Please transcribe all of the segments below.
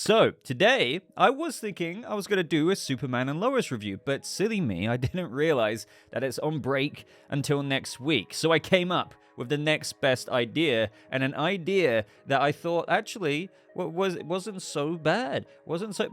So, today, I was thinking I was going to do a Superman and Lois review, but silly me, I didn't realize that it's on break until next week. So I came up with the next best idea, and an idea that I thought actually wasn't so bad.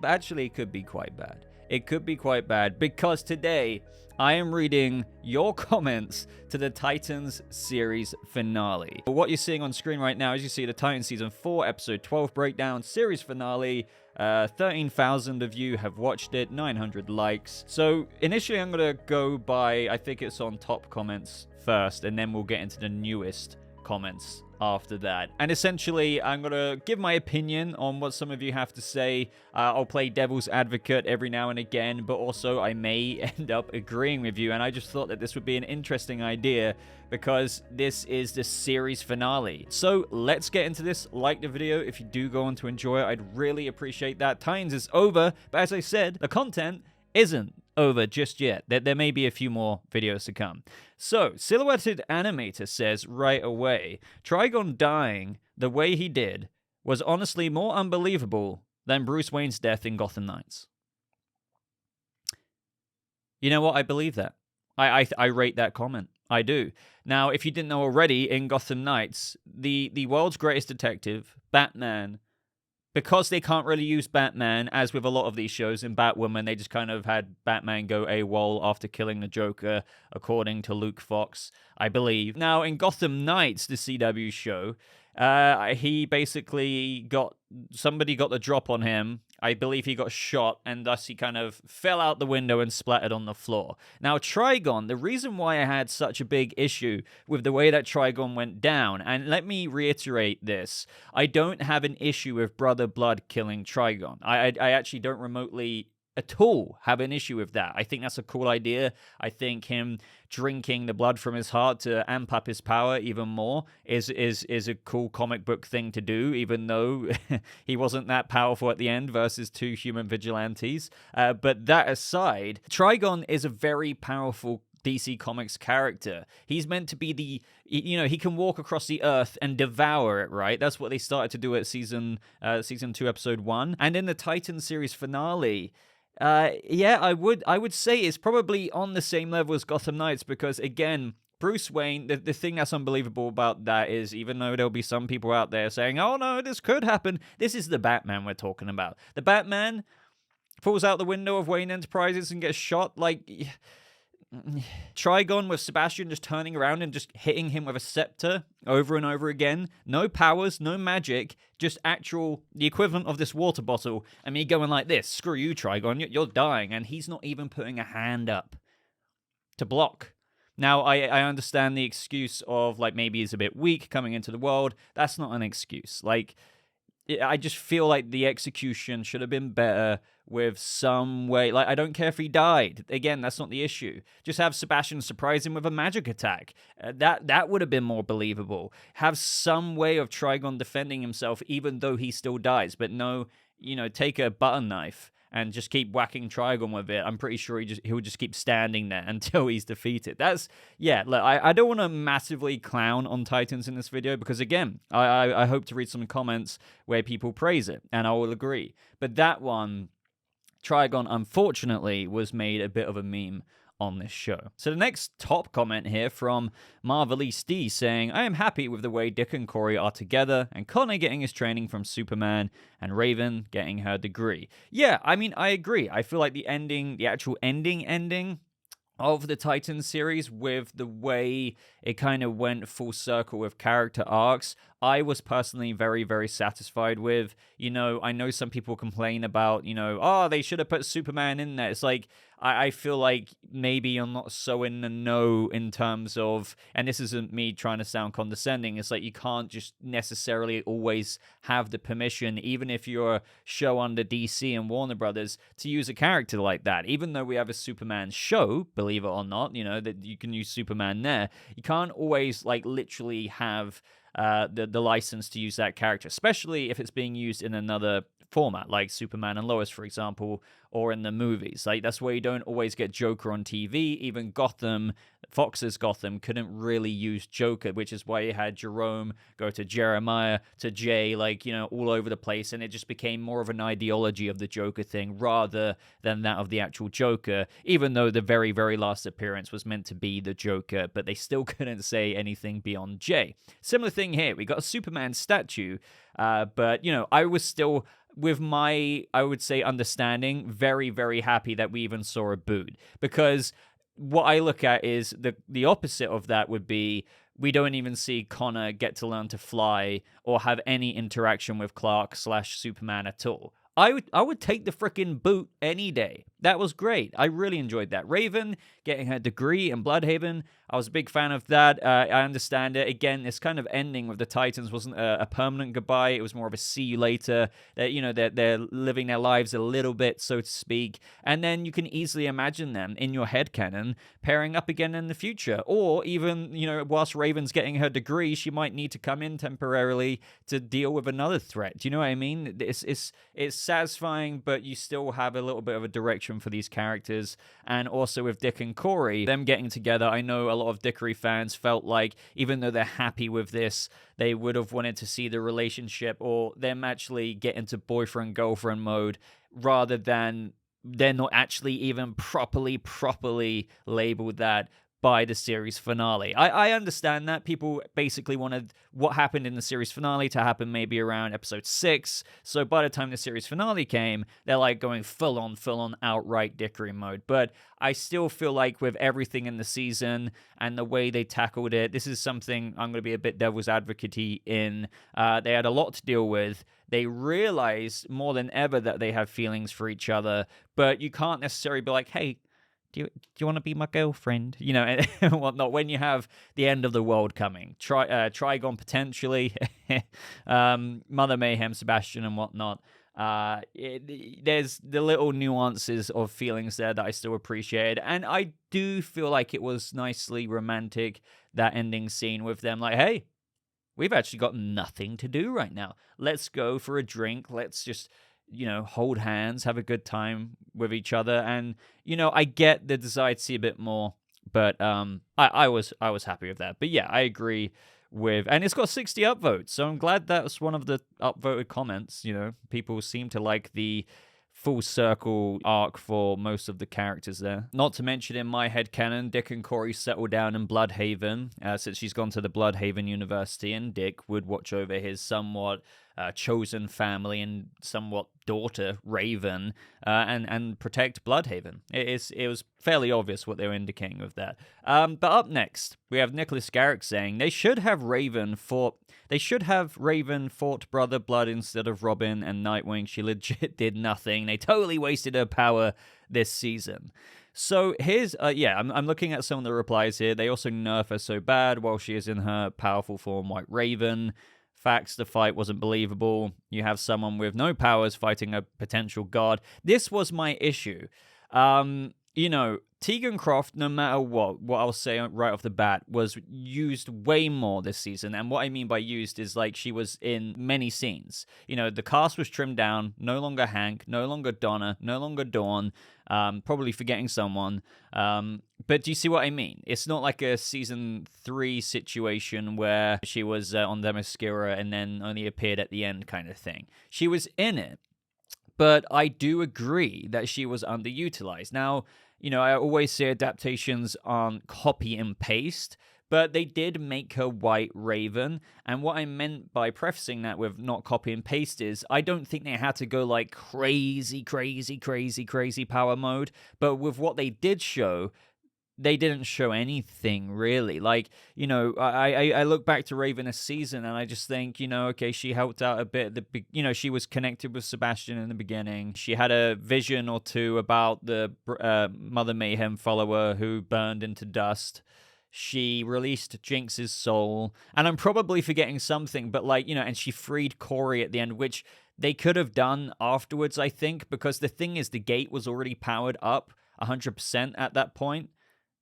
Actually, it could be quite bad. It could be quite bad because today I am reading your comments to the Titans series finale. What you're seeing on screen right now is you see the Titans season 4 episode 12 breakdown series finale. 13,000 of you have watched it, 900 likes. So initially I'm going to go by, I think it's on top comments first, and then we'll get into the newest comments after that. And essentially, I'm going to give my opinion on what some of you have to say. I'll play devil's advocate every now and again, but also I may end up agreeing with you. And I just thought that this would be an interesting idea because this is the series finale. So let's get into this. Like the video if you do go on to enjoy it. I'd really appreciate that. Titans is over, but as I said, the content isn't over just yet. There may be a few more videos to come. So, Silhouetted Animator says right away, Trigon dying the way he did was honestly more unbelievable than Bruce Wayne's death in Gotham Knights. You know what? I believe that. I rate that comment. I do. Now, if you didn't know already, in Gotham Knights, the world's greatest detective, Batman, because they can't really use Batman, as with a lot of these shows, in Batwoman, they just kind of had Batman go AWOL after killing the Joker, according to Luke Fox, I believe. Now, in Gotham Knights, the CW show, he basically somebody got the drop on him. I believe he got shot, and thus he kind of fell out the window and splattered on the floor. Now, Trigon, the reason why I had such a big issue with the way that Trigon went down, and let me reiterate this, I don't have an issue with Brother Blood killing Trigon. I actually don't remotely at all have an issue with that. I think that's a cool idea. I think him drinking the blood from his heart to amp up his power even more is a cool comic book thing to do, even though he wasn't that powerful at the end versus two human vigilantes. But that aside, Trigon is a very powerful DC Comics character. He's meant to be he can walk across the earth and devour it, right? That's what they started to do at season 2, episode 1. And in the Titan series finale, I would say it's probably on the same level as Gotham Knights because, again, Bruce Wayne, the thing that's unbelievable about that is, even though there'll be some people out there saying, oh no, this could happen, this is the Batman we're talking about. The Batman falls out the window of Wayne Enterprises and gets shot, like... Trigon with Sebastian just turning around and just hitting him with a scepter over and over again. No powers, no magic, just the equivalent of this water bottle. And me going like this, screw you, Trigon, you're dying. And he's not even putting a hand up to block. Now, I understand the excuse of, like, maybe he's a bit weak coming into the world. That's not an excuse. Like, I just feel like the execution should have been better with some way. Like, I don't care if he died. Again, that's not the issue. Just have Sebastian surprise him with a magic attack. That would have been more believable. Have some way of Trigon defending himself even though he still dies. But no, take a butter knife and just keep whacking Trigon with it. I'm pretty sure he'll just keep standing there until he's defeated. Look, I don't want to massively clown on Titans in this video because, again, I hope to read some comments where people praise it, and I will agree. But that one, Trigon, unfortunately, was made a bit of a meme on this show. So the next top comment here from Marvelise D saying, I am happy with the way Dick and Kory are together and Connor getting his training from Superman and Raven getting her degree. Yeah, I mean, I agree. I feel like the actual ending of the Titans series, with the way it kind of went full circle with character arcs, I was personally very, very satisfied with. I know some people complain about, they should have put Superman in there. It's like, I feel like maybe you're not so in the know in terms of, and this isn't me trying to sound condescending, it's like you can't just necessarily always have the permission, even if you're a show under DC and Warner Brothers, to use a character like that. Even though we have a Superman show, believe it or not, that you can use Superman there, you can't always, like, literally have the license to use that character, especially if it's being used in another format, like Superman and Lois, for example, or in the movies. Like, that's why you don't always get Joker on TV. Even Gotham, Fox's Gotham, couldn't really use Joker, which is why you had Jerome go to Jeremiah to Jay, like, all over the place, and it just became more of an ideology of the Joker thing rather than that of the actual Joker, even though the very, very last appearance was meant to be the Joker, but they still couldn't say anything beyond Jay. Similar thing here. We got a Superman statue, but, I was still, with my, I would say, understanding, very, very happy that we even saw a boot. Because what I look at is the opposite of that would be we don't even see Connor get to learn to fly or have any interaction with Clark/Superman at all. I would take the frickin' boot any day. That was great. I really enjoyed that. Raven getting her degree in Bloodhaven, I was a big fan of that. I understand it. Again, this kind of ending with the Titans wasn't a permanent goodbye. It was more of a see you later. They're living their lives a little bit, so to speak. And then you can easily imagine them in your headcanon pairing up again in the future. Or even, whilst Raven's getting her degree, she might need to come in temporarily to deal with another threat. Do you know what I mean? It's satisfying, but you still have a little bit of a direction for these characters. And also with Dick and Kory, them getting together, I know a lot of Dickory fans felt like even though they're happy with this, they would have wanted to see the relationship or them actually get into boyfriend-girlfriend mode rather than they're not actually even properly labeled that by the series finale. I understand that. People basically wanted what happened in the series finale to happen maybe around episode 6. So by the time the series finale came, they're like going full on outright Dickory mode. But I still feel like with everything in the season and the way they tackled it, this is something I'm going to be a bit devil's advocate-y in. They had a lot to deal with. They realize more than ever that they have feelings for each other, but you can't necessarily be like, hey, do you want to be my girlfriend? And whatnot, when you have the end of the world coming. Trigon potentially, Mother Mayhem, Sebastian, and whatnot. There's the little nuances of feelings there that I still appreciate. And I do feel like it was nicely romantic, that ending scene with them like, hey, we've actually got nothing to do right now. Let's go for a drink. Let's just hold hands, have a good time with each other. And, I get the desire to see a bit more, but I was happy with that. But yeah, I agree with, and it's got 60 upvotes, so I'm glad that was one of the upvoted comments. People seem to like the full circle arc for most of the characters there. Not to mention, in my headcanon, Dick and Kory settle down in Bloodhaven, since she's gone to the Bloodhaven University, and Dick would watch over his somewhat chosen family and somewhat daughter, Raven, and protect Bloodhaven. It was fairly obvious what they were indicating with that. But up next, we have Nicholas Garrick saying they should have Raven fought Brother Blood instead of Robin and Nightwing. She legit did nothing. They totally wasted her power this season. So here's, I'm looking at some of the replies here. They also nerf her so bad while she is in her powerful form, White Raven. Facts, the fight wasn't believable. You have someone with no powers fighting a potential god. This was my issue. Tegan Croft, no matter what I'll say right off the bat, was used way more this season. And what I mean by used is like she was in many scenes. The cast was trimmed down. No longer Hank, no longer Donna, no longer Dawn. Probably forgetting someone. But do you see what I mean? It's not like a season 3 situation where she was on Themyscira and then only appeared at the end kind of thing. She was in it. But I do agree that she was underutilized. Now, I always say adaptations aren't copy and paste, but they did make her White Raven. And what I meant by prefacing that with not copy and paste is I don't think they had to go like crazy power mode. But with what they did show, they didn't show anything really. Like, I look back to Raven this season and I just think, okay, she helped out a bit. She was connected with Sebastian in the beginning. She had a vision or two about the Mother Mayhem follower who burned into dust. She released Jinx's soul. And I'm probably forgetting something, but and she freed Kory at the end, which they could have done afterwards, I think, because the thing is the gate was already powered up 100% at that point.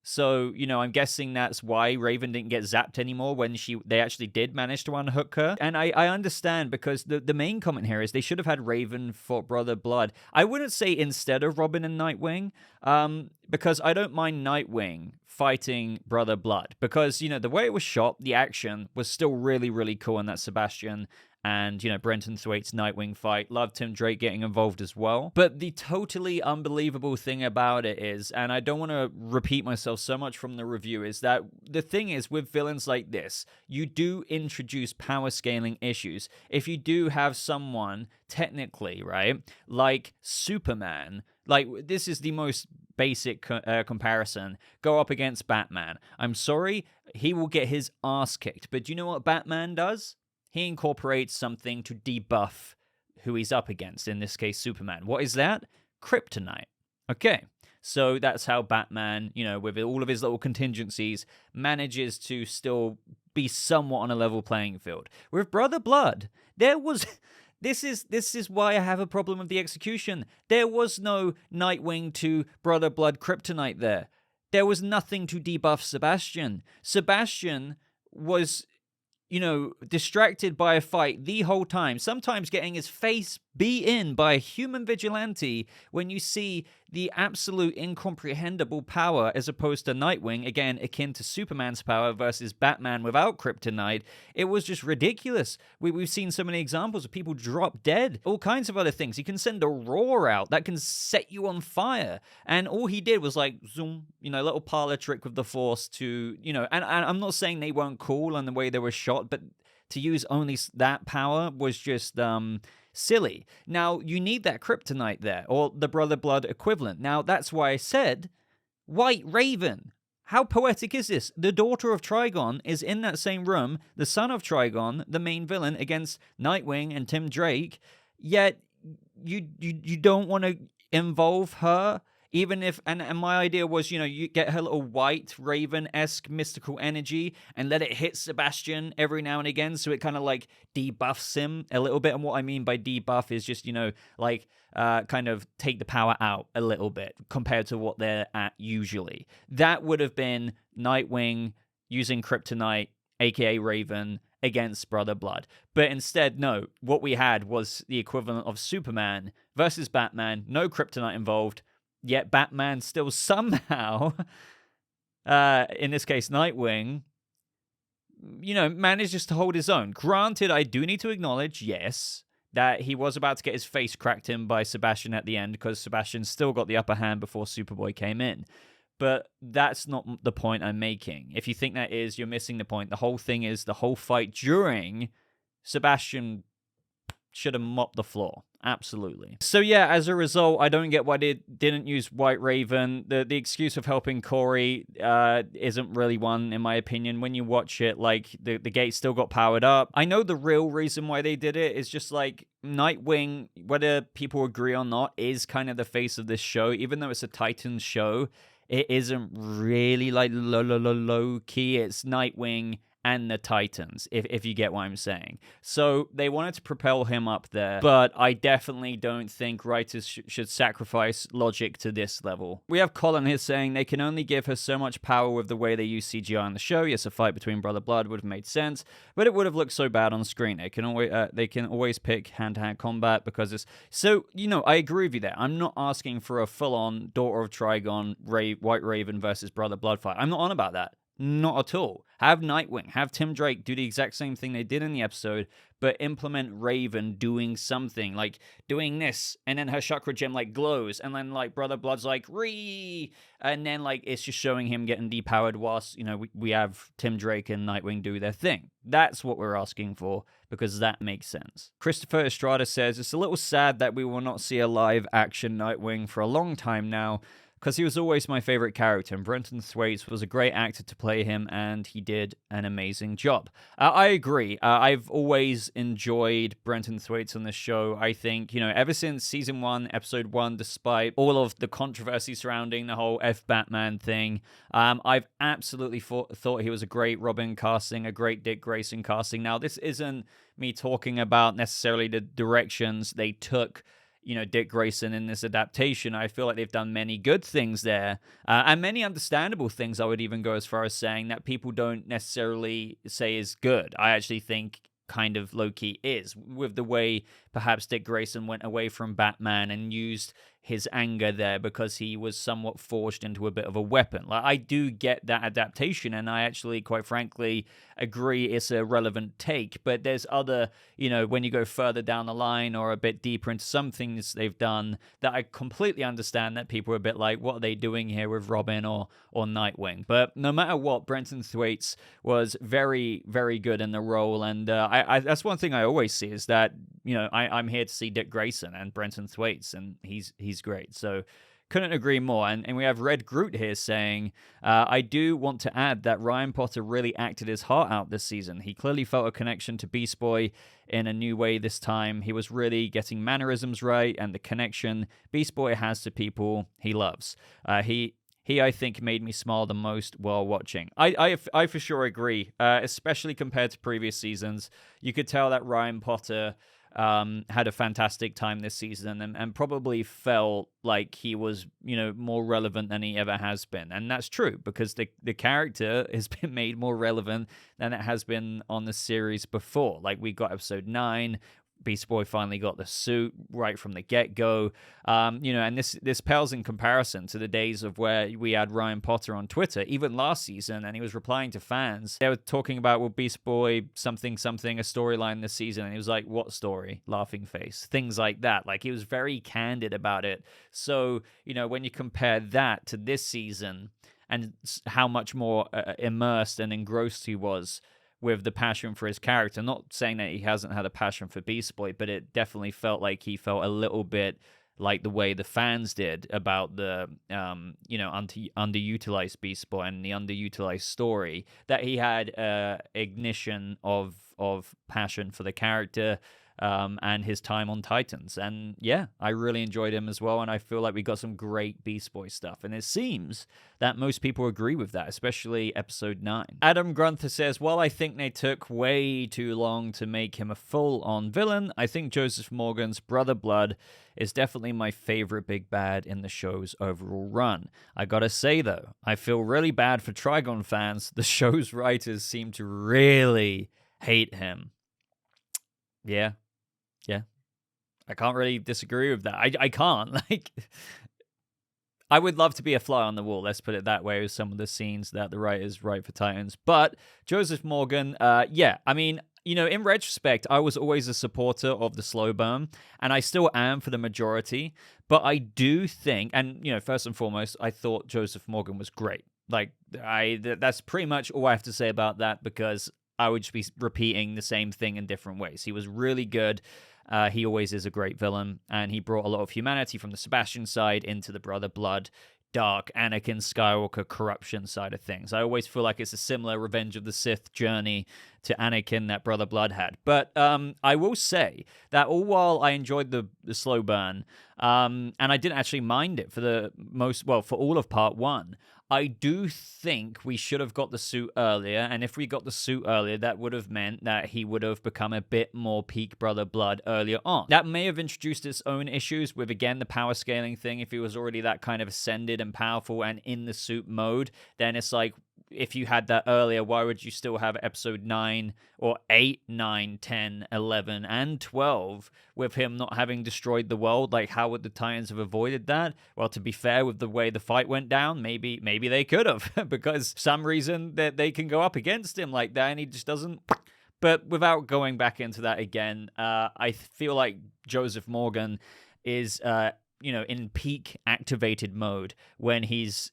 So, I'm guessing that's why Raven didn't get zapped anymore when they actually did manage to unhook her. And I understand, because the main comment here is they should have had Raven for Brother Blood. I wouldn't say instead of Robin and Nightwing, because I don't mind Nightwing fighting Brother Blood, because, the way it was shot, the action was still really, really cool in that Sebastian and, Brenton Thwaites Nightwing fight. Love Tim Drake getting involved as well. But the totally unbelievable thing about it is, and I don't want to repeat myself so much from the review, is that the thing is, with villains like this, you do introduce power scaling issues. If you do have someone, technically, right, like Superman, like, this is the most basic comparison, go up against Batman. I'm sorry, he will get his ass kicked. But do you know what Batman does? He incorporates something to debuff who he's up against, in this case, Superman. What is that? Kryptonite. Okay, so that's how Batman, with all of his little contingencies, manages to still be somewhat on a level playing field. With Brother Blood, there was... This is why I have a problem with the execution. There was no Nightwing to Brother Blood Kryptonite there. There was nothing to debuff Sebastian. Sebastian was... distracted by a fight the whole time, sometimes getting his face beat in by a human vigilante when you see the absolute incomprehensible power as opposed to Nightwing, again, akin to Superman's power versus Batman without kryptonite. It was just ridiculous. We've seen so many examples of people drop dead, all kinds of other things. He can send a roar out that can set you on fire. And all he did was like, zoom, little parlor trick with the Force to, and I'm not saying they weren't cool on the way they were shot, but to use only that power was just silly. Now, you need that kryptonite there, or the Brother Blood equivalent. Now, that's why I said White Raven. How poetic is this? The daughter of Trigon is in that same room, the son of Trigon, the main villain, against Nightwing and Tim Drake, yet you don't want to involve her. Even if, and my idea was, you get her little white Raven-esque mystical energy and let it hit Sebastian every now and again, so it kind of like debuffs him a little bit. And what I mean by debuff is just, kind of take the power out a little bit compared to what they're at usually. That would have been Nightwing using kryptonite, aka Raven, against Brother Blood. But instead, no, what we had was the equivalent of Superman versus Batman, no kryptonite involved. Yet Batman still somehow, in this case Nightwing, manages to hold his own. Granted, I do need to acknowledge, yes, that he was about to get his face cracked in by Sebastian at the end, because Sebastian still got the upper hand before Superboy came in. But that's not the point I'm making. If you think that is, you're missing the point. The whole thing is, the whole fight during, Sebastian should have mopped the floor. Absolutely. So yeah, as a result, I don't get why they didn't use White Raven. The excuse of helping Kory isn't really one, in my opinion. When you watch it, like, the gate still got powered up. I know the real reason why they did it is just like, Nightwing, whether people agree or not, is kind of the face of this show. Even though it's a Titans show, it isn't really like low key. It's Nightwing and the Titans, if you get what I'm saying. So they wanted to propel him up there, but I definitely don't think writers should sacrifice logic to this level. We have Colin here saying they can only give her so much power with the way they use CGI on the show. Yes, a fight between Brother Blood would have made sense, but it would have looked so bad on screen. They can always pick hand-to-hand combat because it's... So, I agree with you there. I'm not asking for a full-on Daughter of Trigon, White Raven versus Brother Blood fight. I'm not on about that. Not at all. Have Nightwing, have Tim Drake do the exact same thing they did in the episode, but implement Raven doing something, like doing this, and then her chakra gem like glows, and then like Brother Blood's like ree, and then like it's just showing him getting depowered whilst we have Tim Drake and Nightwing do their thing. That's what we're asking for, because that makes sense. Christopher Estrada says it's a little sad that we will not see a live action Nightwing for a long time now, because he was always my favorite character, and Brenton Thwaites was a great actor to play him, and he did an amazing job. I agree. I've always enjoyed Brenton Thwaites on this show. I think, ever since Season 1, Episode 1, despite all of the controversy surrounding the whole Batman thing, I've absolutely thought he was a great Robin casting, a great Dick Grayson casting. Now, this isn't me talking about necessarily the directions they took Dick Grayson in this adaptation. I feel like they've done many good things there, and many understandable things. I would even go as far as saying that people don't necessarily say is good. I actually think kind of low-key is, with the way perhaps Dick Grayson went away from Batman and used his anger there because he was somewhat forged into a bit of a weapon. Like, I do get that adaptation, and I actually, quite frankly, agree it's a relevant take. But there's other, when you go further down the line or a bit deeper into some things they've done, that I completely understand that people are a bit like, what are they doing here with Robin or Nightwing? But no matter what, Brenton Thwaites was very, very good in the role, and I that's one thing I always see is that, I'm here to see Dick Grayson and Brenton Thwaites, and he's great. So couldn't agree more. And we have Red Groot here saying, I do want to add that Ryan Potter really acted his heart out this season. He clearly felt a connection to Beast Boy in a new way this time. He was really getting mannerisms right and the connection Beast Boy has to people he loves. He, I think, made me smile the most while watching. I for sure agree, especially compared to previous seasons. You could tell that Ryan Potter had a fantastic time this season and probably felt like he was, more relevant than he ever has been. And that's true because the character has been made more relevant than it has been on the series before. Like, we got episode 9. Beast Boy finally got the suit right from the get-go. And this pales in comparison to the days of where we had Ryan Potter on Twitter, even last season, and he was replying to fans. They were talking about, well, Beast Boy, something, a storyline this season, and he was like, what story? Laughing face. Things like that. Like, he was very candid about it. So, when you compare that to this season and how much more immersed and engrossed he was with the passion for his character. Not saying that he hasn't had a passion for Beast Boy, but it definitely felt like he felt a little bit like the way the fans did about the, underutilized Beast Boy and the underutilized story, that he had ignition of passion for the character and his time on Titans. And yeah, I really enjoyed him as well, and I feel like we got some great Beast Boy stuff. And it seems that most people agree with that, especially episode 9. Adam Grunther says, while I think they took way too long to make him a full-on villain, I think Joseph Morgan's Brother Blood is definitely my favorite big bad in the show's overall run. I gotta say, though, I feel really bad for Trigon fans. The show's writers seem to really hate him. Yeah. I can't really disagree with that. I can't. Like, I would love to be a fly on the wall, let's put it that way, with some of the scenes that the writers write for Titans. But Joseph Morgan, in retrospect, I was always a supporter of the slow burn, and I still am for the majority. But I do think, and, first and foremost, I thought Joseph Morgan was great. Like, that's pretty much all I have to say about that, because I would just be repeating the same thing in different ways. He was really good. He always is a great villain, and he brought a lot of humanity from the Sebastian side into the Brother Blood, dark Anakin Skywalker corruption side of things. I always feel like it's a similar Revenge of the Sith journey to Anakin that Brother Blood had. But I will say that all while I enjoyed the slow burn, and I didn't actually mind it for for all of part 1, I do think we should have got the suit earlier, and if we got the suit earlier, that would have meant that he would have become a bit more peak Brother Blood earlier on. That may have introduced its own issues with, again, the power scaling thing. If he was already that kind of ascended and powerful and in the suit mode, then it's like, if you had that earlier, why would you still have episode 9 or 8, 9, 10, 11, and 12 with him not having destroyed the world? Like, how would the Titans have avoided that? Well, to be fair, with the way the fight went down, maybe they could have, because for some reason that they can go up against him like that, and he just doesn't. But without going back into that again, I feel like Joseph Morgan is, in peak activated mode when he's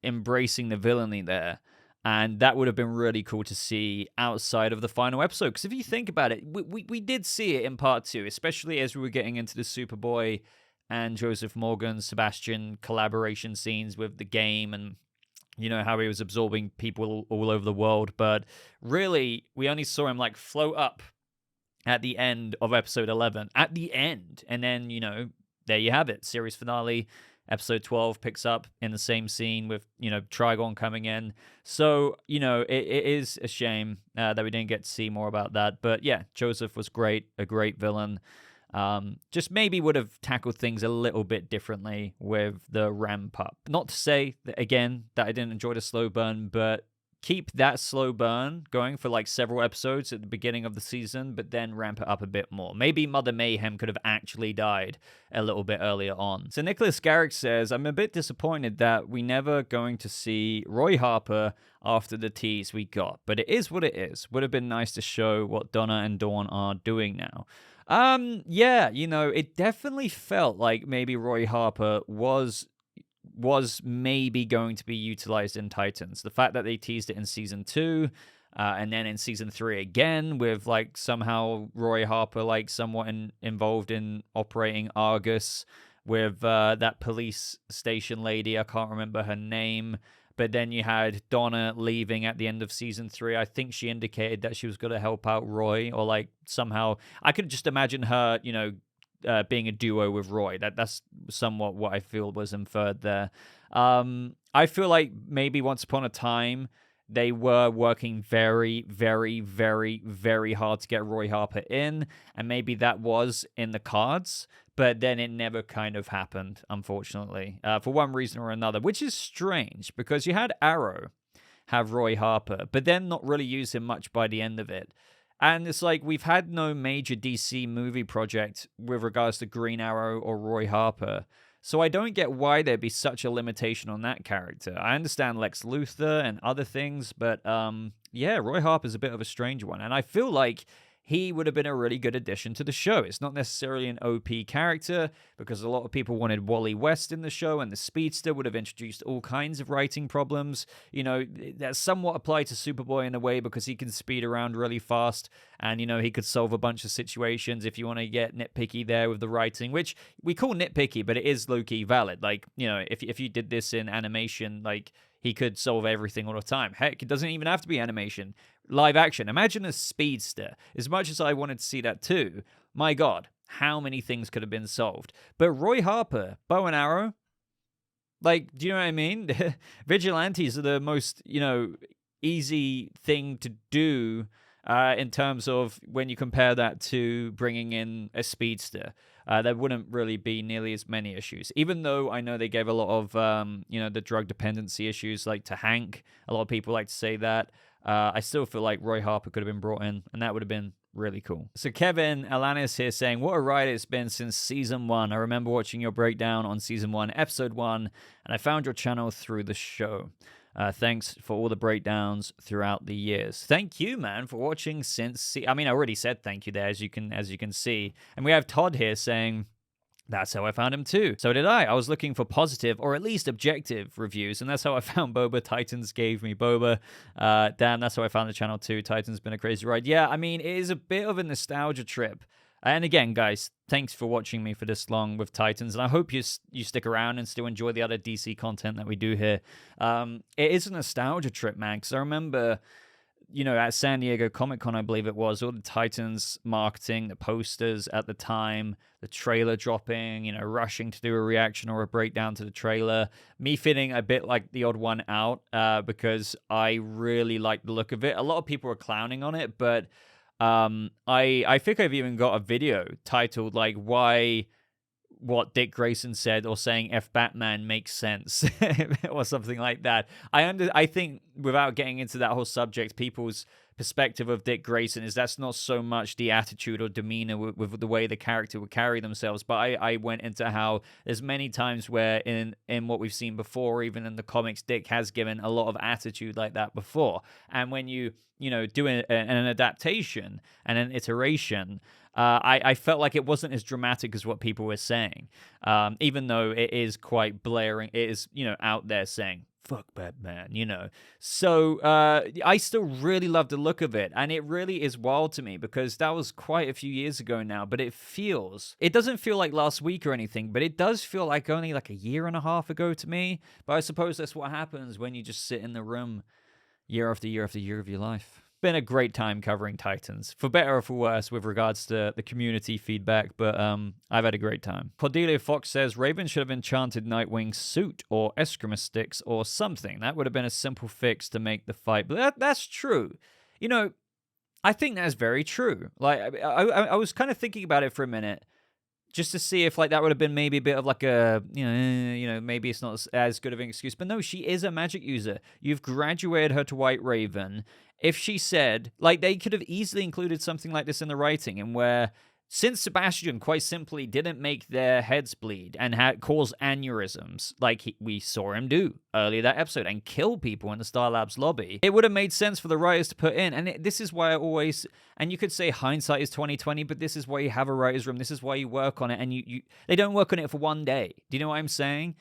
embracing the villainy there. And that would have been really cool to see outside of the final episode. Because if you think about it, we did see it in part 2, especially as we were getting into the Superboy and Joseph Morgan, Sebastian collaboration scenes with the game, and, how he was absorbing people all over the world. But really, we only saw him, like, float up at the end of episode 11. At the end. And then, there you have it. Series finale. Episode 12 picks up in the same scene with, Trigon coming in. So, it is a shame that we didn't get to see more about that. But yeah, Joseph was great, a great villain. Just maybe would have tackled things a little bit differently with the ramp up. Not to say that, again, that I didn't enjoy the slow burn, but keep that slow burn going for like several episodes at the beginning of the season, but then ramp it up a bit more. Maybe Mother Mayhem could have actually died a little bit earlier on. So Nicholas Garrick says, I'm a bit disappointed that we never going to see Roy Harper after the tease we got, but it is what it is. Would have been nice to show what Donna and Dawn are doing now. Yeah, it definitely felt like maybe Roy Harper was maybe going to be utilized in Titans. The fact that they teased it in season 2, and then in season 3 again, with like somehow Roy Harper like somewhat involved in operating Argus with that police station lady. I can't remember her name. But then you had Donna leaving at the end of season 3. I think she indicated that she was going to help out Roy, or like somehow I could just imagine her, being a duo with Roy. That's somewhat what I feel was inferred there. I feel like maybe once upon a time they were working very, very, very, very hard to get Roy Harper in, and maybe that was in the cards, but then it never kind of happened, unfortunately, for one reason or another, which is strange because you had Arrow have Roy Harper, but then not really use him much by the end of it. And it's like we've had no major DC movie project with regards to Green Arrow or Roy Harper. So I don't get why there'd be such a limitation on that character. I understand Lex Luthor and other things, but yeah, Roy Harper's a bit of a strange one. And I feel like he would have been a really good addition to the show. It's not necessarily an OP character, because a lot of people wanted Wally West in the show, and the Speedster would have introduced all kinds of writing problems. That somewhat apply to Superboy in a way, because he can speed around really fast, and, he could solve a bunch of situations if you want to get nitpicky there with the writing, which we call nitpicky, but it is low-key valid. Like, if you did this in animation, like, he could solve everything all the time. Heck, it doesn't even have to be animation. Live action. Imagine a Speedster. As much as I wanted to see that too, my God, how many things could have been solved. But Roy Harper, bow and arrow, like, do you know what I mean? Vigilantes are the most, easy thing to do in terms of when you compare that to bringing in a Speedster. There wouldn't really be nearly as many issues, even though I know they gave a lot of, the drug dependency issues, like to Hank. A lot of people like to say that. I still feel like Roy Harper could have been brought in, and that would have been really cool. So Kevin Alanis here saying, what a ride it's been since season 1. I remember watching your breakdown on season 1, episode 1, and I found your channel through the show. Thanks for all the breakdowns throughout the years. Thank you, man, for watching since... I already said thank you there, as you can see. And we have Todd here saying, that's how I found him too. So did I. I was looking for positive, or at least objective, reviews, and that's how I found Boba. Titans gave me Boba. Damn, that's how I found the channel too. Titans been a crazy ride. Yeah, it is a bit of a nostalgia trip. And again, guys, thanks for watching me for this long with Titans, and I hope you stick around and still enjoy the other DC content that we do here. It is a nostalgia trip, man, because I remember, at San Diego Comic-Con, I believe it was, all the Titans marketing, the posters at the time, the trailer dropping, rushing to do a reaction or a breakdown to the trailer, me feeling a bit like the odd one out because I really liked the look of it. A lot of people were clowning on it, but... I think I've even got a video titled like why what Dick Grayson said or saying F Batman makes sense or something like that. I think without getting into that whole subject, people's perspective of Dick Grayson is that's not so much the attitude or demeanor with the way the character would carry themselves, but I went into how there's many times where in what we've seen before, even in the comics, Dick has given a lot of attitude like that before. And when you do an adaptation and an iteration, I felt like it wasn't as dramatic as what people were saying, even though it is quite blaring. It is, out there saying, fuck Batman, So I still really love the look of it, and it really is wild to me because that was quite a few years ago now, but it doesn't feel like last week or anything, but it does feel like only like a year and a half ago to me. But I suppose that's what happens when you just sit in the room year after year after year of your life. Been a great time covering Titans, for better or for worse with regards to the community feedback, but I've had a great time. Cordelia Fox says, Raven should have enchanted Nightwing's suit or Eskrima sticks or something. That would have been a simple fix to make the fight, but that's true. I think that's very true. Like, I was kind of thinking about it for a minute, just to see if like that would have been maybe a bit of like a maybe it's not as good of an excuse. But no, she is a magic user. You've graduated her to White Raven. If she said, like, they could have easily included something like this in the writing, and where, since Sebastian quite simply didn't make their heads bleed and cause aneurysms like we saw him do earlier that episode and kill people in the Star Labs lobby, it would have made sense for the writers to put in. And this is why I always, and you could say hindsight is 2020, but this is why you have a writer's room. This is why you work on it, and they don't work on it for one day. Do you know what I'm saying?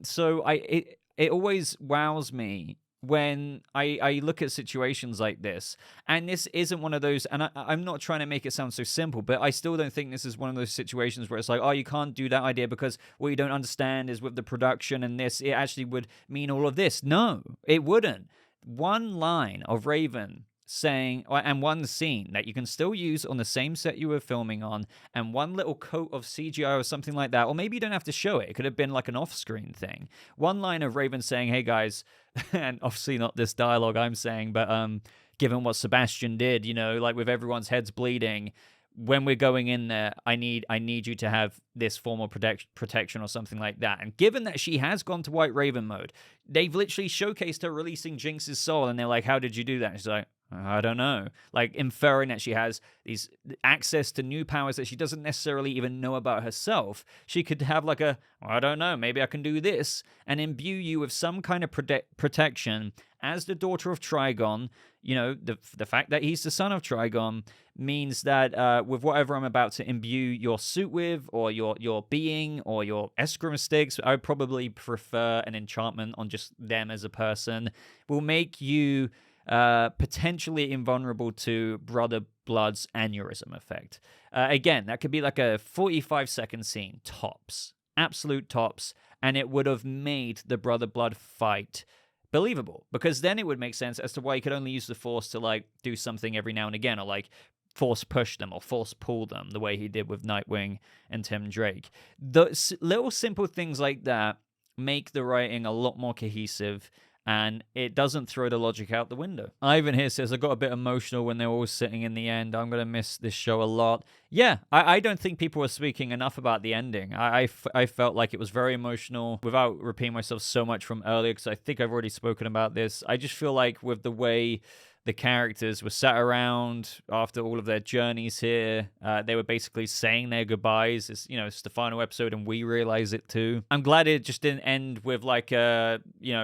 So it always wows me when I look at situations like this, and this isn't one of those, and I'm not trying to make it sound so simple, but I still don't think this is one of those situations where it's like, oh, you can't do that idea because what you don't understand is with the production and this, it actually would mean all of this. No, it wouldn't. One line of Raven saying, and one scene that you can still use on the same set you were filming on, and one little coat of CGI or something like that, or maybe you don't have to show it. It could have been like an off-screen thing. One line of Raven saying, hey guys, and obviously not this dialogue I'm saying, but given what Sebastian did, like with everyone's heads bleeding, when we're going in there, I need you to have this form of protection or something like that. And given that she has gone to White Raven mode, they've literally showcased her releasing Jinx's soul, and they're like, how did you do that? And she's like, I don't know. Like, inferring that she has these access to new powers that she doesn't necessarily even know about herself. She could have like I don't know, maybe I can do this, and imbue you with some kind of protection as the daughter of Trigon. The fact that he's the son of Trigon means that with whatever I'm about to imbue your suit with, or your being, or your eskrima sticks, I would probably prefer an enchantment on just them as a person, will make you potentially invulnerable to Brother Blood's aneurysm effect. Again, that could be like a 45-second scene, tops. Absolute tops. And it would have made the Brother Blood fight believable, because then it would make sense as to why you could only use the Force to like do something every now and again, or like force push them or force pull them the way he did with Nightwing and Tim Drake. The little simple things like that make the writing a lot more cohesive, and it doesn't throw the logic out the window. Ivan here says, I got a bit emotional when they were all sitting in the end. I'm going to miss this show a lot. Yeah, I don't think people were speaking enough about the ending. I felt like it was very emotional, without repeating myself so much from earlier, because I think I've already spoken about this. I just feel like with the way the characters were sat around after all of their journeys here, they were basically saying their goodbyes. It's the final episode, and we realize it too. I'm glad it just didn't end with like a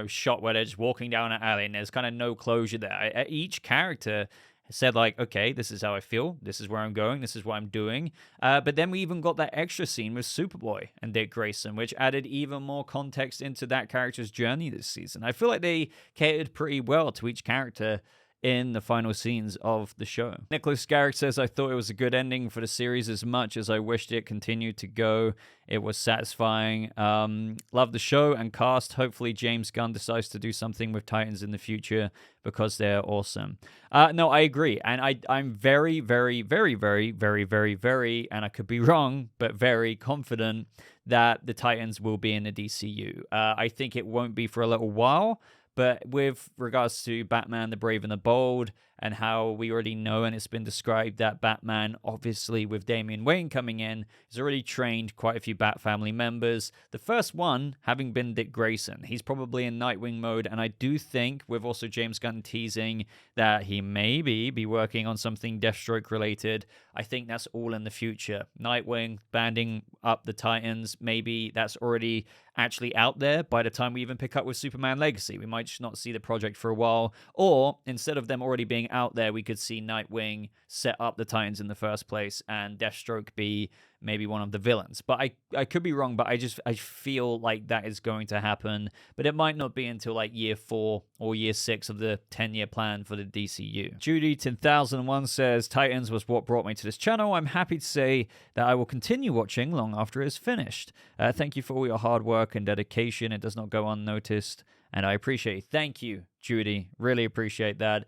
shot where they're just walking down an alley and there's kind of no closure there. Each character said like, okay, this is how I feel, this is where I'm going, this is what I'm doing. But then we even got that extra scene with Superboy and Dick Grayson, which added even more context into that character's journey this season. I feel like they catered pretty well to each character in the final scenes of the show. Nicholas Garrick says, I thought it was a good ending for the series as much as I wished it continued to go. It was satisfying. Love the show and cast. Hopefully James Gunn decides to do something with Titans in the future, because they're awesome. No, I agree. And I'm very, very, very, very, very, very, very, and I could be wrong, but very confident that the Titans will be in the DCU. I think it won't be for a little while, but with regards to Batman, the Brave and the Bold, and how we already know, and it's been described, that Batman, obviously with Damian Wayne coming in, has already trained quite a few Bat family members. The first one having been Dick Grayson. He's probably in Nightwing mode, and I do think, with also James Gunn teasing that he maybe be working on something Deathstroke related, I think that's all in the future. Nightwing banding up the Titans, maybe that's already actually out there by the time we even pick up with Superman Legacy. We might just not see the project for a while, or instead of them already being out there, we could see Nightwing set up the Titans in the first place and Deathstroke be maybe one of the villains. But I could be wrong, but I feel like that is going to happen. But it might not be until like year 4 or year 6 of the 10-year plan for the DCU. Judy 10001 says, Titans was what brought me to this channel. I'm happy to say that I will continue watching long after it is finished. Thank you for all your hard work and dedication. It does not go unnoticed, and I appreciate it. Thank you, Judy. Really appreciate that.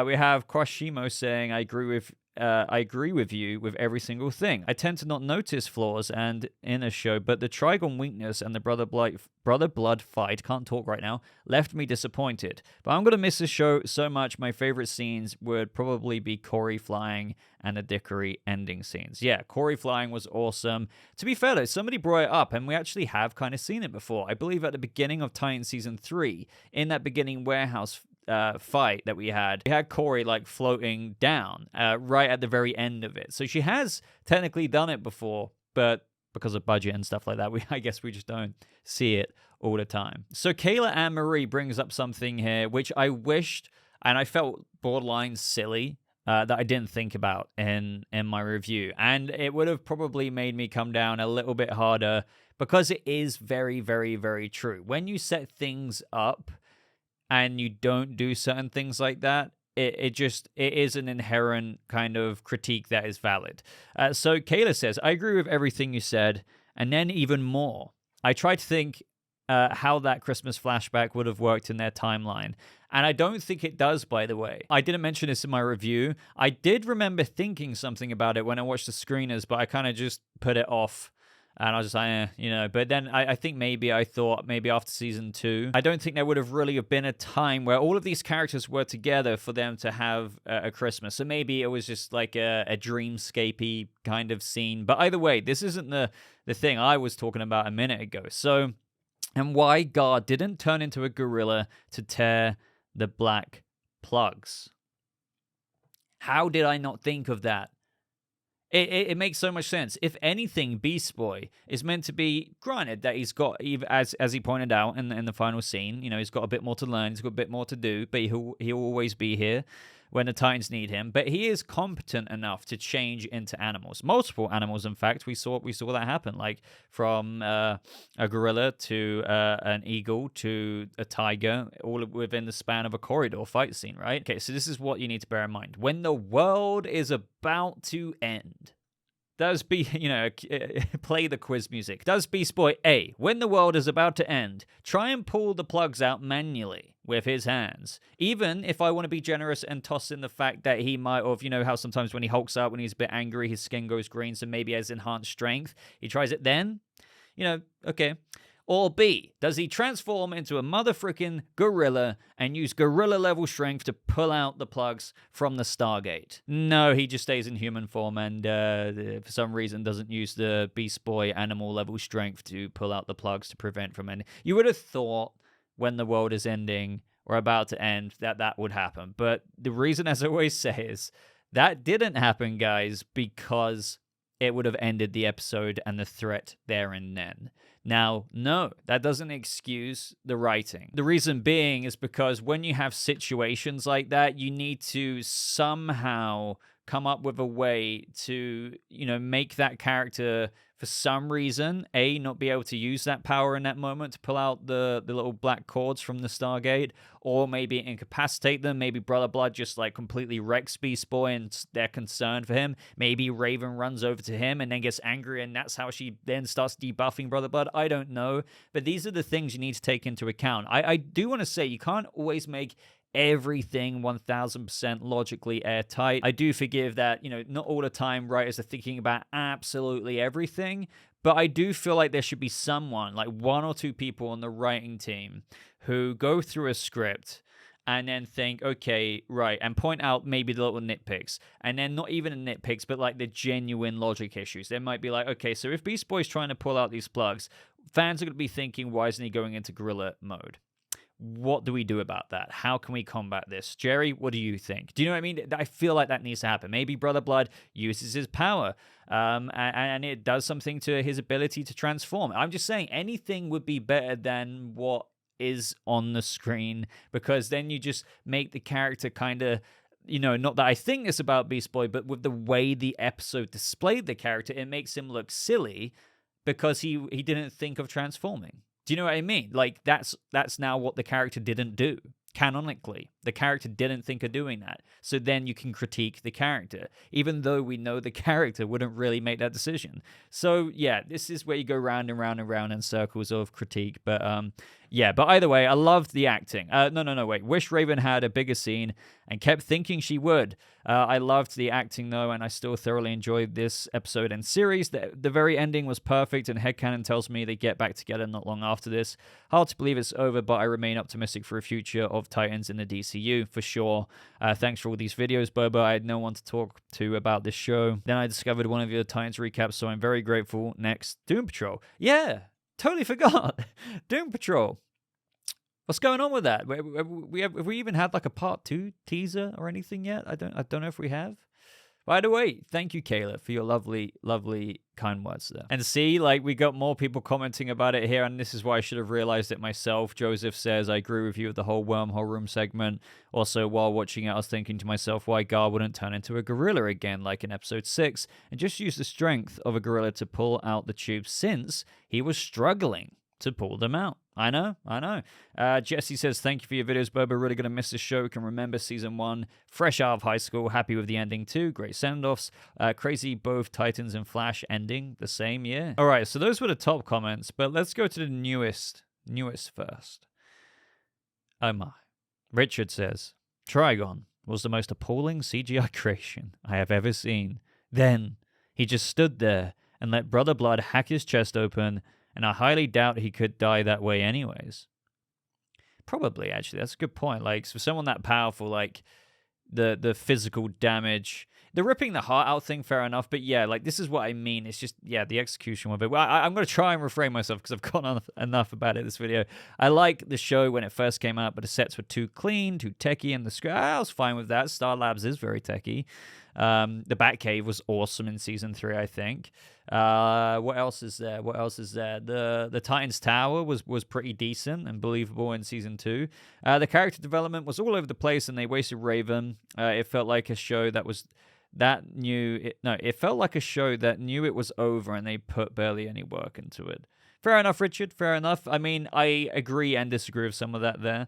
We have Kwashimo saying, I agree with I agree with you with every single thing. I tend to not notice flaws and in a show, but the Trigon weakness and the Brother Blood fight, can't talk right now, left me disappointed. But I'm going to miss this show so much. My favorite scenes would probably be Kory flying and the Dickory ending scenes. Yeah, Kory flying was awesome. To be fair though, somebody brought it up, and we actually have kind of seen it before. I believe at the beginning of Titan Season 3, in that beginning warehouse fight that we had Kory like floating down right at the very end of it. So she has technically done it before, but because of budget and stuff like that, I guess we just don't see it all the time. So Kayla Anne Marie brings up something here which I wished, and I felt borderline silly, that I didn't think about in my review. And it would have probably made me come down a little bit harder, because it is very, very, very true. When you set things up and you don't do certain things like that, it is an inherent kind of critique that is valid. So Kayla says, I agree with everything you said, and then even more. I tried to think how that Christmas flashback would have worked in their timeline. And I don't think it does, by the way. I didn't mention this in my review. I did remember thinking something about it when I watched the screeners, but I kind of just put it off. And I was just like, But then I think I thought maybe after season 2, I don't think there would have really been a time where all of these characters were together for them to have a Christmas. So maybe it was just like a dreamscapey kind of scene. But either way, this isn't the thing I was talking about a minute ago. So, and why God didn't turn into a gorilla to tear the black plugs. How did I not think of that? It makes so much sense. If anything, Beast Boy is meant to be, granted that he's got, as he pointed out in the final scene, he's got a bit more to learn, he's got a bit more to do, but he'll always be here when the Titans need him. But he is competent enough to change into animals, multiple animals. In fact, we saw that happen, like from a gorilla to an eagle to a tiger, all within the span of a corridor fight scene, right? Okay, so this is what you need to bear in mind. When the world is about to end, does play the quiz music. Does Beast Boy A, when the world is about to end, try and pull the plugs out manually with his hands? Even if I want to be generous and toss in the fact that he might have, how sometimes when he hulks out, when he's a bit angry, his skin goes green, so maybe has enhanced strength. He tries it then? Okay. Or B, does he transform into a motherfucking gorilla and use gorilla-level strength to pull out the plugs from the Stargate? No, he just stays in human form and for some reason doesn't use the Beast Boy animal-level strength to pull out the plugs to prevent from ending. You would have thought when the world is ending or about to end that would happen. But the reason, as I always say, is that didn't happen, guys, because it would have ended the episode and the threat there and then. Now, no, that doesn't excuse the writing. The reason being is because when you have situations like that, you need to somehow come up with a way to, make that character, for some reason, A, not be able to use that power in that moment to pull out the little black cords from the Stargate, or maybe incapacitate them. Maybe Brother Blood just like completely wrecks Beast Boy and they're concerned for him. Maybe Raven runs over to him and then gets angry and that's how she then starts debuffing Brother Blood. I don't know. But these are the things you need to take into account. I do want to say you can't always make everything 1000% logically airtight. I do forgive that, not all the time writers are thinking about absolutely everything, but I do feel like there should be someone, like one or two people on the writing team who go through a script and then think, okay, right, and point out maybe the little nitpicks, and then not even the nitpicks, but like the genuine logic issues. They might be like, okay, so if Beast Boy's trying to pull out these plugs, fans are going to be thinking, why isn't he going into gorilla mode? What do we do about that? How can we combat this? Jerry, what do you think? Do you know what I mean? I feel like that needs to happen. Maybe Brother Blood uses his power and it does something to his ability to transform. I'm just saying anything would be better than what is on the screen, because then you just make the character kind of, not that I think this about Beast Boy, but with the way the episode displayed the character, it makes him look silly because he didn't think of transforming. Do you know what I mean? Like, that's now what the character didn't do, canonically. The character didn't think of doing that. So then you can critique the character, even though we know the character wouldn't really make that decision. So yeah, this is where you go round and round and round in circles of critique. But yeah, but either way, I loved the acting. No, wait. Wish Raven had a bigger scene and kept thinking she would. I loved the acting, though, and I still thoroughly enjoyed this episode and series. The very ending was perfect, and headcanon tells me they get back together not long after this. Hard to believe it's over, but I remain optimistic for a future of Titans in the DCU, for sure. Thanks for all these videos, Boba. I had no one to talk to about this show. Then I discovered one of your Titans recaps, so I'm very grateful. Next, Doom Patrol. Yeah, totally forgot. Doom Patrol. What's going on with that? Have we even had like a part 2 teaser or anything yet? I don't know if we have. By the way, thank you, Kayla, for your lovely, lovely kind words there. And see, like, we got more people commenting about it here, and this is why I should have realized it myself. Joseph says, I agree with you with the whole wormhole room segment. Also, while watching it, I was thinking to myself why Gar wouldn't turn into a gorilla again, like in episode 6, and just use the strength of a gorilla to pull out the tubes, since he was struggling to pull them out. I know. Jesse says, thank you for your videos, Boba. Really going to miss this show. Can remember season 1. Fresh out of high school. Happy with the ending, too. Great send-offs. Crazy both Titans and Flash ending the same year. All right, so those were the top comments, but let's go to the newest first. Oh, my. Richard says, Trigon was the most appalling CGI creation I have ever seen. Then he just stood there and let Brother Blood hack his chest open, and I highly doubt he could die that way anyways. Probably, actually. That's a good point. Like, for someone that powerful, like, the physical damage... The ripping the heart out thing, fair enough. But yeah, like, this is what I mean. It's just, yeah, the execution of it. Well, I'm going to try and refrain myself because I've gone on enough about it this video. I like the show when it first came out, but the sets were too clean, too techy, and the script... I was fine with that. Star Labs is very techy. The Batcave was awesome in season 3, I think. What else is there? The Titans Tower was pretty decent and believable in season 2. The character development was all over the place, and they wasted Raven. It felt like a show that was it felt like a show that knew it was over, and they put barely any work into it. Fair enough, Richard. Fair enough. I mean, I agree and disagree with some of that there.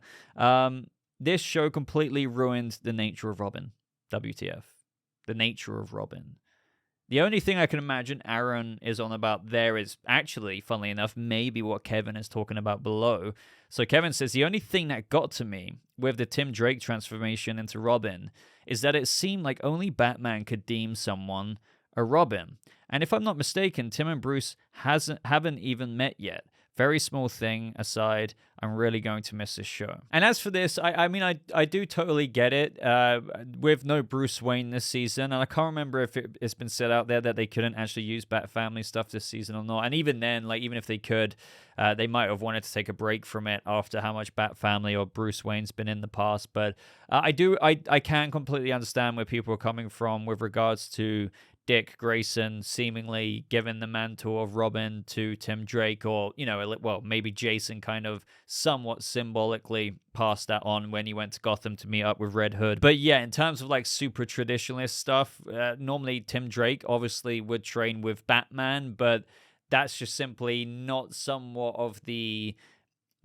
This show completely ruined the nature of Robin. WTF. The nature of Robin. The only thing I can imagine Aaron is on about there is actually, funnily enough, maybe what Kevin is talking about below. So Kevin says, the only thing that got to me with the Tim Drake transformation into Robin is that it seemed like only Batman could deem someone a Robin. And if I'm not mistaken, Tim and Bruce haven't even met yet. Very small thing aside, I'm really going to miss this show. And as for this, I mean, I do totally get it. With no Bruce Wayne this season, and I can't remember if it's been said out there that they couldn't actually use Bat Family stuff this season or not. And even then, like, even if they could, they might have wanted to take a break from it after how much Bat Family or Bruce Wayne's been in the past. But I can completely understand where people are coming from with regards to Dick Grayson seemingly giving the mantle of Robin to Tim Drake, or, you know, well, maybe Jason kind of somewhat symbolically passed that on when he went to Gotham to meet up with Red Hood. But yeah, in terms of like super traditionalist stuff, normally Tim Drake obviously would train with Batman, but that's just simply not somewhat of the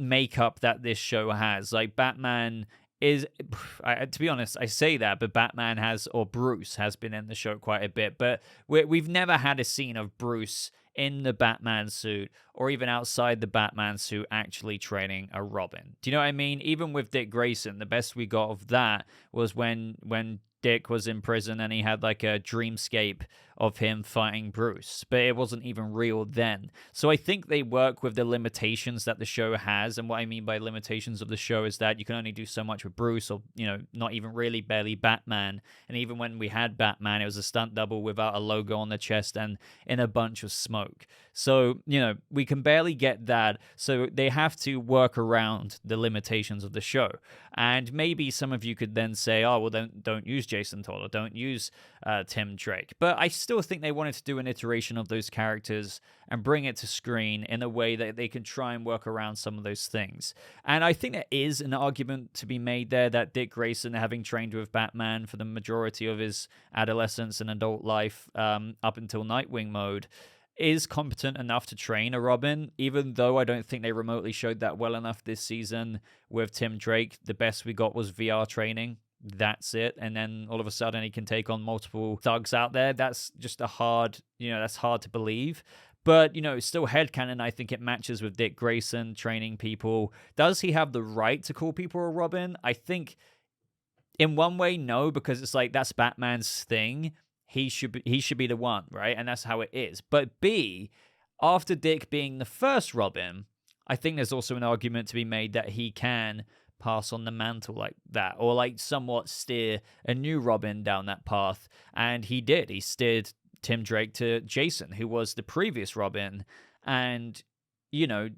makeup that this show has. Like, Batman is, to be honest, I say that, but Batman has, or Bruce has been in the show quite a bit, but we've never had a scene of Bruce in the Batman suit, or even outside the Batman suit, actually training a Robin. Do you know what I mean? Even with Dick Grayson, the best we got of that was when Dick was in prison and he had like a dreamscape of him fighting Bruce, but it wasn't even real then. So I think they work with the limitations that the show has, and what I mean by limitations of the show is that you can only do so much with Bruce, or, you know, not even really barely Batman. And even when we had Batman, it was a stunt double without a logo on the chest and in a bunch of smoke. So, you know, we can barely get that, so they have to work around the limitations of the show. And maybe some of you could then say, oh, well, don't use Jason Todd, or don't use Tim Drake. But I still think they wanted to do an iteration of those characters and bring it to screen in a way that they can try and work around some of those things. And I think there is an argument to be made there that Dick Grayson, having trained with Batman for the majority of his adolescence and adult life up until Nightwing mode, is competent enough to train a Robin, even though I don't think they remotely showed that well enough this season with Tim Drake. The best we got was VR training. That's it. And then all of a sudden he can take on multiple thugs out there. That's just that's hard to believe. But, it's still headcanon. I think it matches with Dick Grayson training people. Does he have the right to call people a Robin? I think in one way, no, because it's like that's Batman's thing. He should be the one, right? And that's how it is. But B, after Dick being the first Robin, I think there's also an argument to be made that he can pass on the mantle like that, or like somewhat steer a new Robin down that path. And he did. He steered Tim Drake to Jason, who was the previous Robin. And,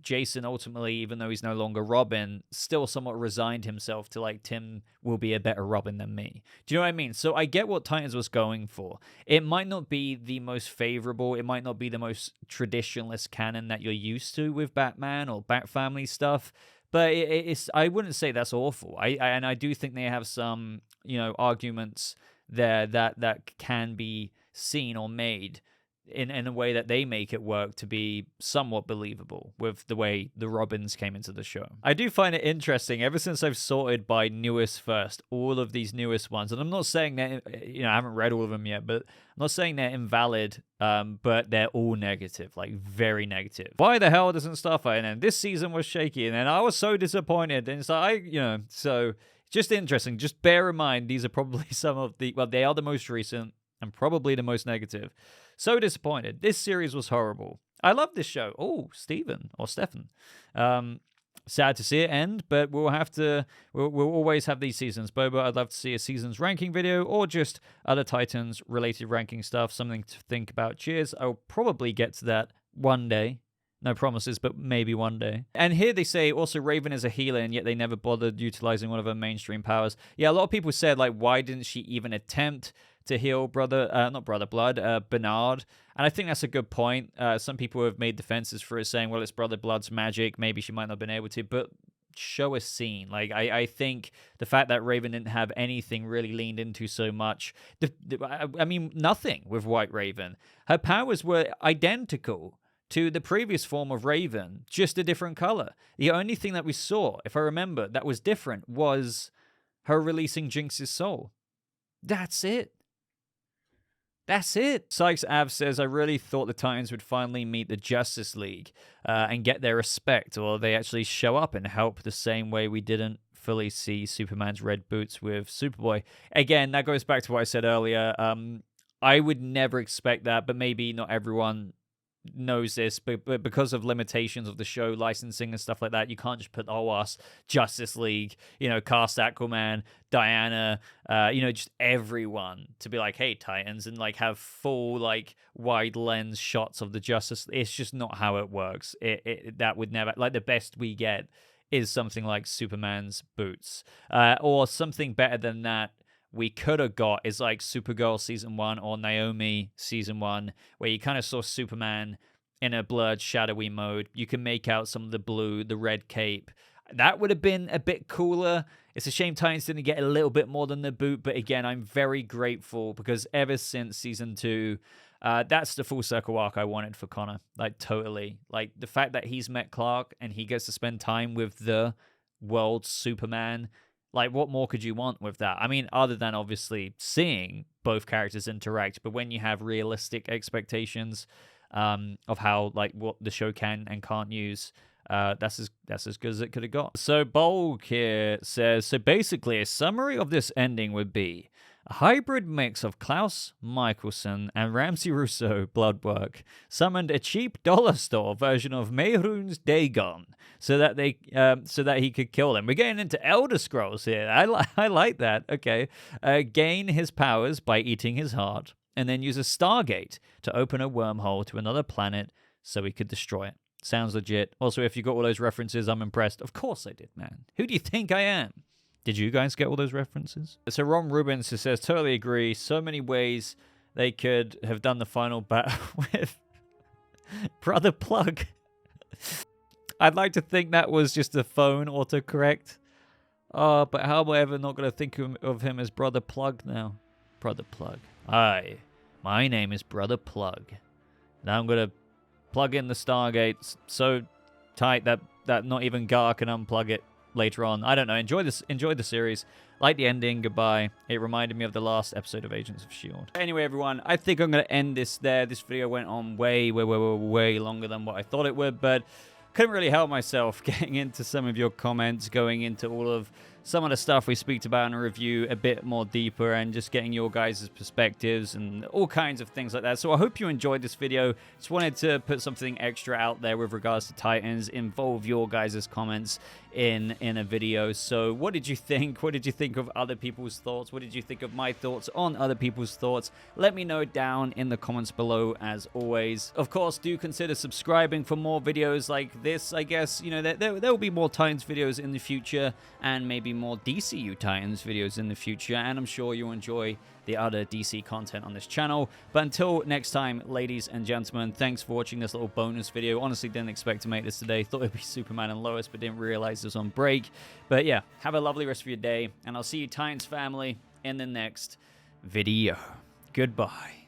Jason ultimately, even though he's no longer Robin, still somewhat resigned himself to like, Tim will be a better Robin than me. Do you know what I mean? So I get what Titans was going for. It might not be the most favorable. It might not be the most traditionalist canon that you're used to with Batman or Bat Family stuff. But it's I wouldn't say that's awful. I do think they have some, arguments there that can be seen or made in a way that they make it work to be somewhat believable with the way the Robins came into the show. I do find it interesting, ever since I've sorted by newest first, all of these newest ones, and I'm not saying that, I haven't read all of them yet, but I'm not saying they're invalid, but they're all negative, like very negative. Why the hell doesn't Starfire? And then this season was shaky, and then I was so disappointed, and it's like, so just interesting. Just bear in mind, these are probably some of they are the most recent and probably the most negative. So disappointed. This series was horrible. I love this show. Oh, Stephen. Sad to see it end, but we'll always have these seasons. Boba, I'd love to see a season's ranking video or just other Titans related ranking stuff, something to think about. Cheers. I'll probably get to that one day. No promises, but maybe one day. And here they say also Raven is a healer, and yet they never bothered utilizing one of her mainstream powers. Yeah, a lot of people said, like, why didn't she even attempt to heal Bernard? And I think that's a good point. Some people have made defenses for it, saying, well, it's Brother Blood's magic. Maybe she might not have been able to, but show a scene. Like, I think the fact that Raven didn't have anything really leaned into so much. Nothing with White Raven. Her powers were identical to the previous form of Raven, just a different color. The only thing that we saw, if I remember, that was different was her releasing Jinx's soul. That's it. That's it. Sykes Av says, I really thought the Titans would finally meet the Justice League and get their respect, or they actually show up and help the same way we didn't fully see Superman's red boots with Superboy. Again, that goes back to what I said earlier. I would never expect that, but maybe not everyone knows this, but because of limitations of the show, licensing and stuff like that, you can't just put us, Justice League, cast Aquaman, Diana, just everyone to be like, hey, Titans, and like have full like wide lens shots of the Justice. It's just not how it works. That would never, like, the best we get is something like Superman's boots, or something better than that. We could have got is like Supergirl season 1 or Naomi season 1, where you kind of saw Superman in a blurred, shadowy mode. You can make out some of the blue, the red cape. That would have been a bit cooler. It's a shame Titans didn't get a little bit more than the boot, but again, I'm very grateful because ever since season 2, that's the full circle arc I wanted for Connor. Like, totally. Like, the fact that he's met Clark and he gets to spend time with the world's Superman. Like, what more could you want with that? I mean, other than obviously seeing both characters interact, but when you have realistic expectations of how, like, what the show can and can't use, that's as good as it could have got. So Bulk here says, so basically a summary of this ending would be a hybrid mix of Klaus Michelson and Ramsey Russo bloodwork summoned a cheap dollar store version of Mehrunes Dagon so that he could kill them. We're getting into Elder Scrolls here. I like that. Okay. Gain his powers by eating his heart, and then use a Stargate to open a wormhole to another planet so he could destroy it. Sounds legit. Also, if you got all those references, I'm impressed. Of course I did, man. Who do you think I am? Did you guys get all those references? So Ron Rubens says, totally agree. So many ways they could have done the final battle with Brother Plug. I'd like to think that was just a phone autocorrect. Oh, but how am I ever not going to think of him as Brother Plug now? Brother Plug. Hi, my name is Brother Plug. And I'm going to plug in the Stargate so tight that not even Gar can unplug it later on. I don't know. Enjoy the series. Like the ending. Goodbye. It reminded me of the last episode of Agents of S.H.I.E.L.D. Anyway, everyone, I think I'm going to end this there. This video went on way longer than what I thought it would, but couldn't really help myself getting into some of your comments, going into all of some of the stuff we speak about in a review a bit more deeper, and just getting your guys' perspectives and all kinds of things like that. So I hope you enjoyed this video. Just wanted to put something extra out there with regards to Titans, involve your guys' comments in a video. So what did you think? What did you think of other people's thoughts? What did you think of my thoughts on other people's thoughts? Let me know down in the comments below, as always. Of course, do consider subscribing for more videos like this. I guess, you know, there will be more Titans videos in the future, and maybe more DCU Titans videos in the future, and I'm sure you'll enjoy the other DC content on this channel. But until next time, ladies and gentlemen, thanks for watching this little bonus video. Honestly, didn't expect to make this today. Thought it'd be Superman and Lois, but didn't realize it was on break. But yeah, have a lovely rest of your day, and I'll see you, Titans family, in the next video. Goodbye.